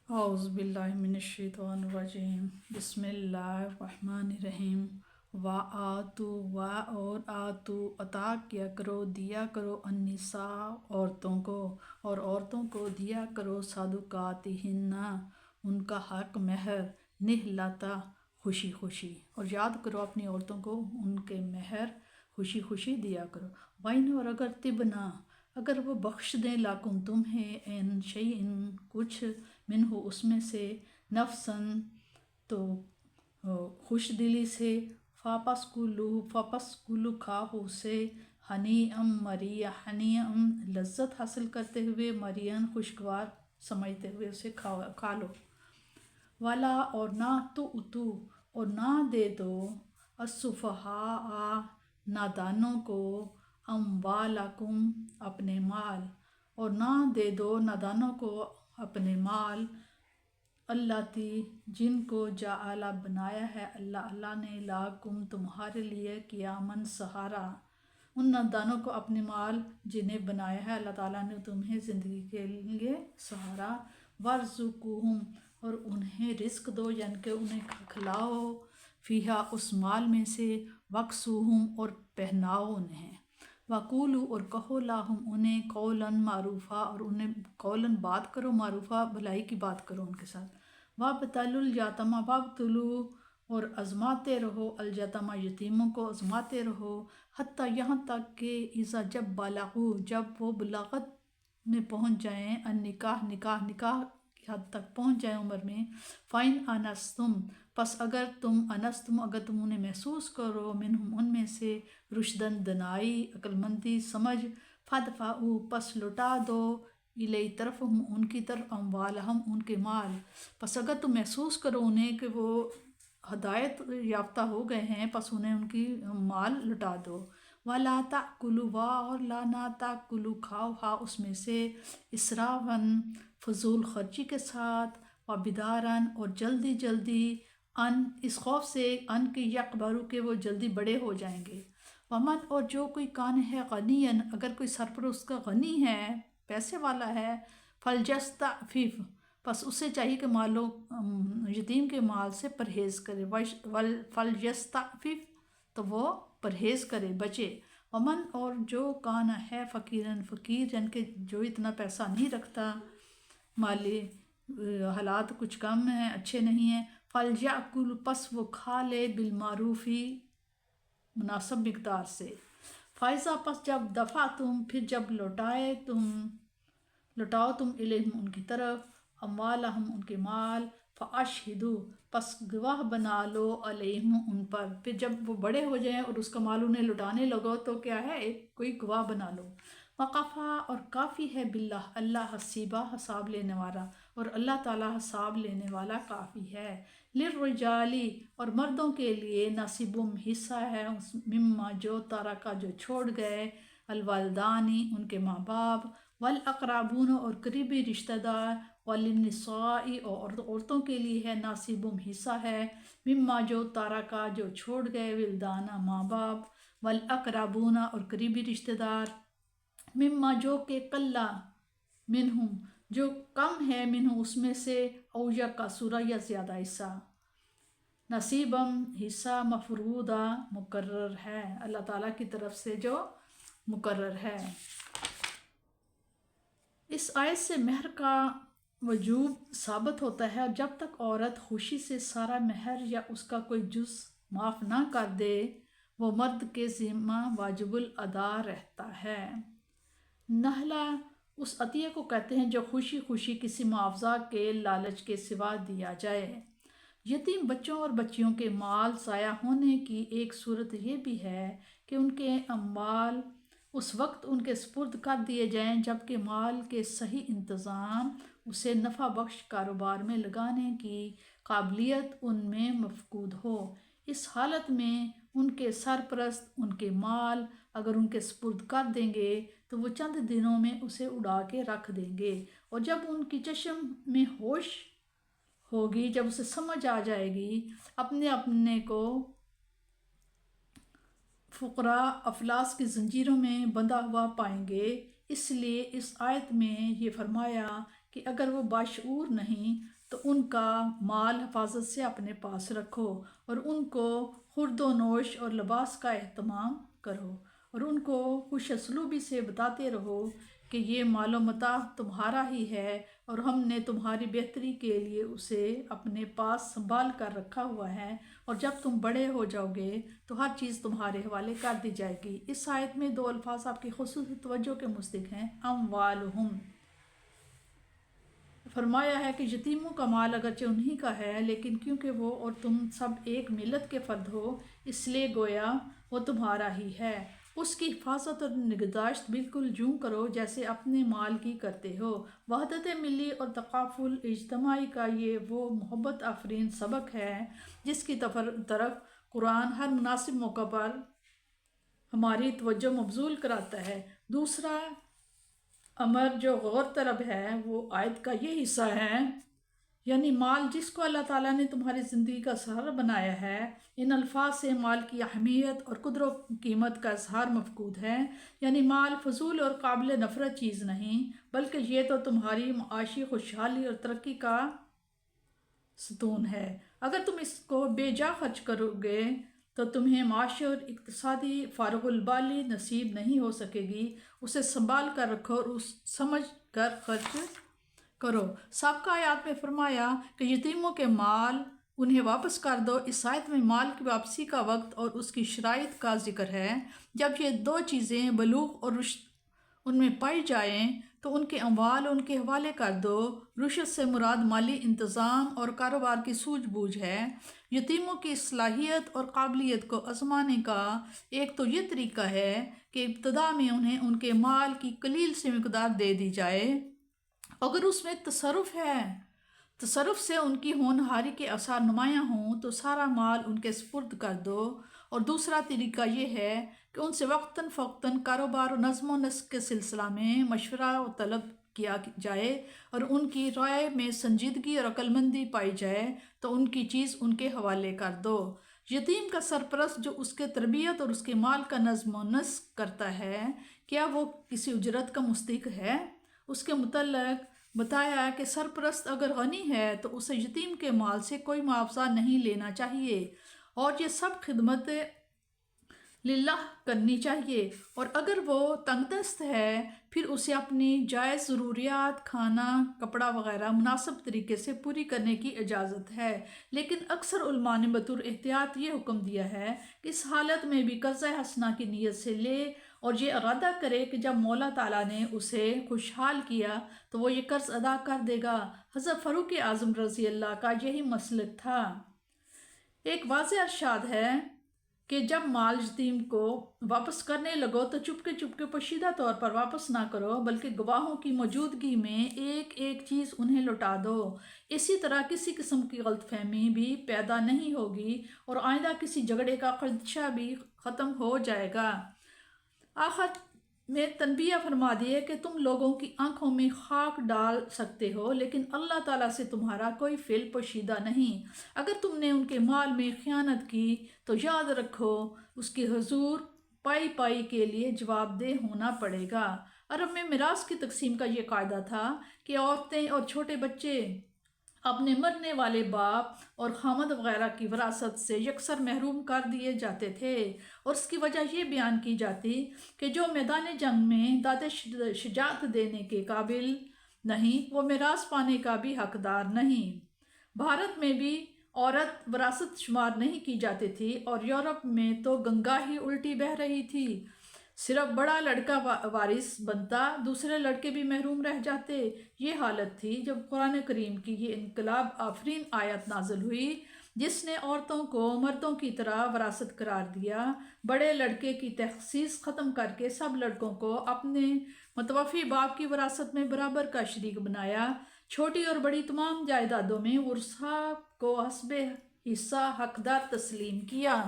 اعوذ باللہ من الشیطان الرجیم بسم اللہ الرحمن الرحیم وآتو اور آتو عطا کیا کرو دیا کرو النساء عورتوں کو اور عورتوں کو دیا کرو صدقاتہن ان کا حق مہر نہلتا خوشی خوشی، اور یاد کرو اپنی عورتوں کو ان کے مہر خوشی خوشی دیا کرو۔ وَإِنْ اور اگر تبنا اگر وہ بخش دیں لاکم تمہیں ان شیئن کچھ منہ اس میں سے نفسن تو خوش دلی سے فاپس کلو کھاؤ اسے ہنی ہنی لذت حاصل کرتے ہوئے مرین خوشگوار سمجھتے ہوئے اسے کھا لو۔ والا اور نہ تو اتو اور نہ دے دو السفہاء نادانوں کو اموالکم اپنے مال، اور نہ دے دو نادانوں کو اپنے مال اللاتی جن کو جعل بنایا ہے اللہ نے لاکم تمہارے لیے قیاماً سہارا، ان نادانوں کو اپنے مال جنہیں بنایا ہے اللہ تعالیٰ نے تمہیں زندگی کے لیے سہارا۔ وارزقوہم اور انہیں رزق دو یعنی کہ انہیں کھلاؤ فیہا اس مال میں سے، وکسوہم اور پہناؤ انہیں، وقولو اور کہو لاہم انہیں قولاً معروفہ اور انہیں قولاً بات کرو معروفہ بھلائی کی بات کرو ان کے ساتھ۔ وابتلوا الیتامى وابتلوا اور آزماتے رہو الیتامى یتیموں کو آزماتے رہو، حتیٰ یہاں تک کہ اذا جب بالغوا جب وہ بلاغت میں پہنچ جائیں، نکاح کی حد تک پہنچ جائیں عمر میں، فَإِنْ أَنَسْتُمْ پس اگر تم انہیں محسوس کرو منہم ان میں سے رشدن دنائی عقلمندی سمجھ، فَادْفَعُوا پس لوٹا دو الیہ طرفہم ان کی طرف اموالہم ان کے مال، پس اگر تم محسوس کرو انہیں کہ وہ ہدایت یافتہ ہو گئے ہیں پس انہیں ان کی مال لٹا دو۔ وَلَا تَأْكُلُوا اور لا نہ تَأْكُلُوا کھاؤ اس میں سے اسرافاً فضول خرچی کے ساتھ، وبداراً اور جلدی اس خوف سے ان کے یکبروا کہ وہ جلدی بڑے ہو جائیں گے۔ ومن اور جو کوئی کان ہے غنیًا اگر کوئی سرپرست کا غنی ہے پیسے والا ہے، فلیستعفف پس اسے چاہیے کہ یتیم کے مال سے پرہیز کرے، فلیستعفف تو وہ پرہیز کرے بچے۔ ومن اور جو کان ہے فقیراً فقیر یعنی کہ جو اتنا پیسہ نہیں رکھتا، مالی حالات کچھ کم ہیں اچھے نہیں ہیں، فلیأکل پس وہ کھا لے بالمعروف مناسب مقدار سے۔ فائزہ پس جب دفعتم پھر جب لوٹاؤ تم الیہم ان کی طرف اموالہم ان کے مال، فاشہدوا پس گواہ بنا لو علیہم ان پر، پھر جب وہ بڑے ہو جائیں اور اس کا مال انہیں لٹانے لگو تو کیا ہے ایک کوئی گواہ بنا لو۔ وقفا اور کافی ہے باللہ اللہ حسیبہ حساب لینے والا، اور اللہ تعالیٰ حساب لینے والا کافی ہے۔ للرجالی اور مردوں کے لیے نصیبم حصہ ہے مما جو ترکا جو چھوڑ گئے، الوالدانی ان کے ماں باپ، والاقربون اور قریبی رشتہ دار، وللنساء اور عورتوں کے لیے ہے نصیبم حصہ ہے مما جو ترکا جو چھوڑ گئے، ولدانا ماں باپ، والاقربون اور قریبی رشتہ دار، مما جو کہ قلّ منہم جو کم ہے منہ اس میں سے، او یا کثر یا زیادہ حصہ، نصیبم حصہ مفروضہ مقرر ہے اللہ تعالیٰ کی طرف سے جو مقرر ہے۔ اس آیت سے مہر کا وجوب ثابت ہوتا ہے، اور جب تک عورت خوشی سے سارا مہر یا اس کا کوئی جز معاف نہ کر دے وہ مرد کے ذمہ واجب الادا رہتا ہے۔ نہلہ اس عطیہ کو کہتے ہیں جو خوشی خوشی کسی معاوضہ کے لالچ کے سوا دیا جائے۔ یتیم بچوں اور بچیوں کے مال ضائع ہونے کی ایک صورت یہ بھی ہے کہ ان کے اموال اس وقت ان کے سپرد کر دیے جائیں جبکہ مال کے صحیح انتظام اسے نفع بخش کاروبار میں لگانے کی قابلیت ان میں مفقود ہو۔ اس حالت میں ان کے سرپرست ان کے مال اگر ان کے سپرد کر دیں گے تو وہ چند دنوں میں اسے اڑا کے رکھ دیں گے، اور جب ان کی چشم میں ہوش ہوگی جب اسے سمجھ آ جائے گی اپنے کو فقراء افلاس کی زنجیروں میں بندھا ہوا پائیں گے۔ اس لیے اس آیت میں یہ فرمایا کہ اگر وہ باشعور نہیں تو ان کا مال حفاظت سے اپنے پاس رکھو، اور ان کو خورد و نوش اور لباس کا اہتمام کرو، اور ان کو خوش اسلوبی سے بتاتے رہو کہ یہ مال و متاع تمہارا ہی ہے، اور ہم نے تمہاری بہتری کے لیے اسے اپنے پاس سنبھال کر رکھا ہوا ہے، اور جب تم بڑے ہو جاؤ گے تو ہر چیز تمہارے حوالے کر دی جائے گی۔ اس آیت میں دو الفاظ آپ کی خصوصی توجہ کے مستحق ہیں، اموالہم۔ فرمایا ہے کہ یتیموں کا مال اگرچہ انہی کا ہے، لیکن کیونکہ وہ اور تم سب ایک ملت کے فرد ہو، اس لیے گویا وہ تمہارا ہی ہے۔ اس کی حفاظت اور نگہداشت بالکل یوں کرو جیسے اپنے مال کی کرتے ہو۔ وحدت ملی اور تکافل اجتماعی کا یہ وہ محبت آفرین سبق ہے جس کی طرف قرآن ہر مناسب موقع پر ہماری توجہ مبذول کراتا ہے۔ دوسرا امر جو غور طلب ہے وہ آیت کا یہ حصہ ہے، یعنی مال جس کو اللہ تعالیٰ نے تمہاری زندگی کا سہارا بنایا ہے۔ ان الفاظ سے مال کی اہمیت اور قدر و قیمت کا اظہار مفقود ہے، یعنی مال فضول اور قابل نفرت چیز نہیں، بلکہ یہ تو تمہاری معاشی خوشحالی اور ترقی کا ستون ہے۔ اگر تم اس کو بے جا خرچ کرو گے تو تمہیں معاشی اور اقتصادی فارغ البالی نصیب نہیں ہو سکے گی۔ اسے سنبھال کر رکھو اور سمجھ کر خرچ کرو۔ سابقہ آیات میں فرمایا کہ یتیموں کے مال انہیں واپس کر دو۔ اس آیت میں مال کی واپسی کا وقت اور اس کی شرائط کا ذکر ہے۔ جب یہ دو چیزیں بلوغ اور رشد ان میں پائی جائیں تو ان کے اموال ان کے حوالے کر دو۔ رشد سے مراد مالی انتظام اور کاروبار کی سوجھ بوجھ ہے۔ یتیموں کی صلاحیت اور قابلیت کو آزمانے کا ایک تو یہ طریقہ ہے کہ ابتدا میں انہیں ان کے مال کی قلیل سی مقدار دے دی جائے۔ اگر اس میں تصرف ہے، تصرف سے ان کی ہونہاری کے آثار نمایاں ہوں تو سارا مال ان کے سپرد کر دو۔ اور دوسرا طریقہ یہ ہے کہ ان سے وقتاً فوقتاً کاروبار و نظم و نسق کے سلسلہ میں مشورہ و طلب کیا جائے، اور ان کی رائے میں سنجیدگی اور عقل مندی پائی جائے تو ان کی چیز ان کے حوالے کر دو۔ یتیم کا سرپرست جو اس کے تربیت اور اس کے مال کا نظم و نسق کرتا ہے، کیا وہ کسی اجرت کا مستحق ہے؟ اس کے متعلق بتایا کہ سرپرست اگر غنی ہے تو اسے یتیم کے مال سے کوئی معاوضہ نہیں لینا چاہیے، اور یہ سب خدمت للہ کرنی چاہیے، اور اگر وہ تنگ دست ہے پھر اسے اپنی جائز ضروریات کھانا کپڑا وغیرہ مناسب طریقے سے پوری کرنے کی اجازت ہے۔ لیکن اکثر علماء نے بطور احتیاط یہ حکم دیا ہے کہ اس حالت میں بھی قرضہ حسنہ کی نیت سے لے، اور یہ ارادہ کرے کہ جب مولا تعالیٰ نے اسے خوشحال کیا تو وہ یہ قرض ادا کر دے گا۔ حضرت فاروق اعظم رضی اللہ کا یہی مسلک تھا۔ ایک واضح ارشاد ہے کہ جب مال یتیم کو واپس کرنے لگو تو چپکے پوشیدہ طور پر واپس نہ کرو، بلکہ گواہوں کی موجودگی میں ایک ایک چیز انہیں لوٹا دو۔ اسی طرح کسی قسم کی غلط فہمی بھی پیدا نہیں ہوگی، اور آئندہ کسی جھگڑے کا خدشہ بھی ختم ہو جائے گا۔ آخر میں تنبیہ فرما دی ہے کہ تم لوگوں کی آنکھوں میں خاک ڈال سکتے ہو، لیکن اللہ تعالیٰ سے تمہارا کوئی فعل پوشیدہ نہیں۔ اگر تم نے ان کے مال میں خیانت کی تو یاد رکھو اس کے حضور پائی پائی کے لیے جواب دہ ہونا پڑے گا۔ عرب میں میراث کی تقسیم کا یہ قاعدہ تھا کہ عورتیں اور چھوٹے بچے اپنے مرنے والے باپ اور خامد وغیرہ کی وراثت سے یکسر محروم کر دیے جاتے تھے، اور اس کی وجہ یہ بیان کی جاتی کہ جو میدان جنگ میں داد شجاعت دینے کے قابل نہیں وہ میراث پانے کا بھی حقدار نہیں۔ بھارت میں بھی عورت وراثت شمار نہیں کی جاتی تھی، اور یورپ میں تو گنگا ہی الٹی بہہ رہی تھی۔ صرف بڑا لڑکا وارث بنتا، دوسرے لڑکے بھی محروم رہ جاتے۔ یہ حالت تھی جب قرآن کریم کی یہ انقلاب آفرین آیت نازل ہوئی جس نے عورتوں کو مردوں کی طرح وراثت قرار دیا، بڑے لڑکے کی تخصیص ختم کر کے سب لڑکوں کو اپنے متوفی باپ کی وراثت میں برابر کا شریک بنایا، چھوٹی اور بڑی تمام جائیدادوں میں ورثاء کو حسب حصہ حقدار تسلیم کیا۔